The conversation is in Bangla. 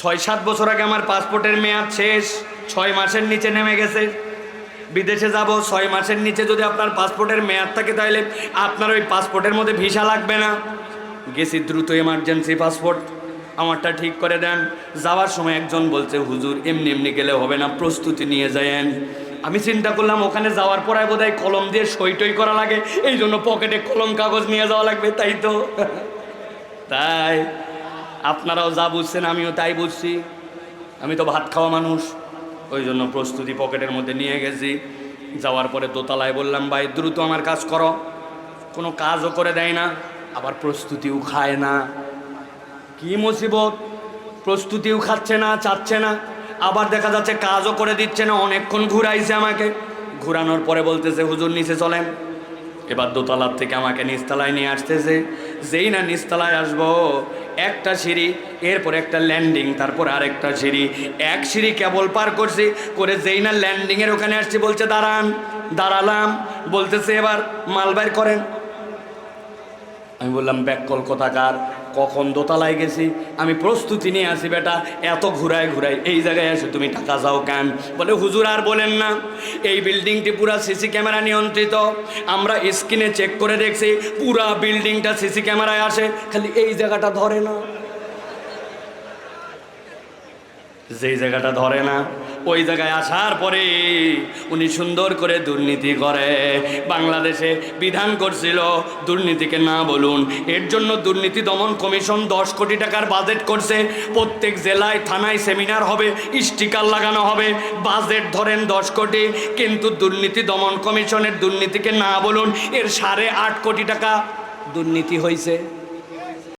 6-7 বছর আগে আমার পাসপোর্টের মেয়াদ শেষ, 6 মাসের নিচে নেমে গেছে। বিদেশে যাব 6 মাসের নিচে যদি আপনার পাসপোর্টের মেয়াদ থাকে তাহলে আপনার ওই পাসপোর্টের মধ্যে ভিসা লাগবে না। গেছি দ্রুত, এমার্জেন্সি পাসপোর্ট, আমারটা ঠিক করে দেন। যাওয়ার সময় একজন বলছে, হুজুর এমনি এমনি গেলে হবে না, প্রস্তুতি নিয়ে যায়েন। আমি চিন্তা করলাম ওখানে যাওয়ার পরে বোধহয় কলম দিয়ে সই টই করা লাগে, এই জন্য পকেটে কলম কাগজ নিয়ে যাওয়া লাগবে, তাই তো? তাই আপনারাও যা বুঝছেন আমিও তাই বুঝছি। আমি তো ভাত খাওয়া মানুষ, ওই জন্য প্রস্তুতি পকেটের মধ্যে নিয়ে গেছি। যাওয়ার পরে দোতলায় বললাম, ভাই দ্রুত আমার কাজ করো। কোনো কাজও করে দেয় না, আবার প্রস্তুতিও খায় না। কি মুসিবত! প্রস্তুতিও খাচ্ছে না, চাচ্ছে না, আবার দেখা যাচ্ছে কাজও করে দিচ্ছে না। অনেকক্ষণ ঘুরাইছে আমাকে, ঘুরানোর পরে বলতেছে, হুজুর নিচে চলেন। এবার দোতলার থেকে আমাকে নিচতলায় নিয়ে আসতেছে। যেই না নিচতলায় আসবো, একটা সিঁড়ি, এরপর একটা ল্যান্ডিং, তারপর আরেকটা সিঁড়ি। এক সিঁড়ি কেবল পার করছি, করে যেই না ল্যান্ডিংয়ের ওখানে আসছি, বলছে দাঁড়ান। দাঁড়ালাম, বলতেছে এবার মাল বাইর করেন। আমি বললাম, ব্যাক কলকাতাকার, কখন দোতলায় গেছি, আমি প্রস্তুতি নিয়ে আসি বেটা, এত ঘুরায় ঘুরাই এই জায়গায় এসে তুমি টাকা যাও কেন? বলে, হুজুর আর বলেন না, এই বিল্ডিংটি পুরা সিসি ক্যামেরা নিয়ন্ত্রিত। আমরা স্ক্রিনে চেক করে দেখছি, পুরা বিল্ডিংটা সিসি ক্যামেরায় আসে, খালি এই জায়গাটা ধরে না। যেই জায়গাটা ধরে না, ওই জায়গায় আসার পরে উনি সুন্দর করে দুর্নীতি করে। বাংলাদেশে বিধান করছিল দুর্নীতিকে না বলুন, এর জন্য দুর্নীতি দমন কমিশন 10 কোটি টাকার বাজেট করছে। প্রত্যেক জেলায় থানায় সেমিনার হবে, স্টিকার লাগানো হবে। বাজেট ধরেন 10 কোটি, কিন্তু দুর্নীতি দমন কমিশনের দুর্নীতিকে না বলুন, এর 8.5 কোটি টাকা দুর্নীতি হয়েছে।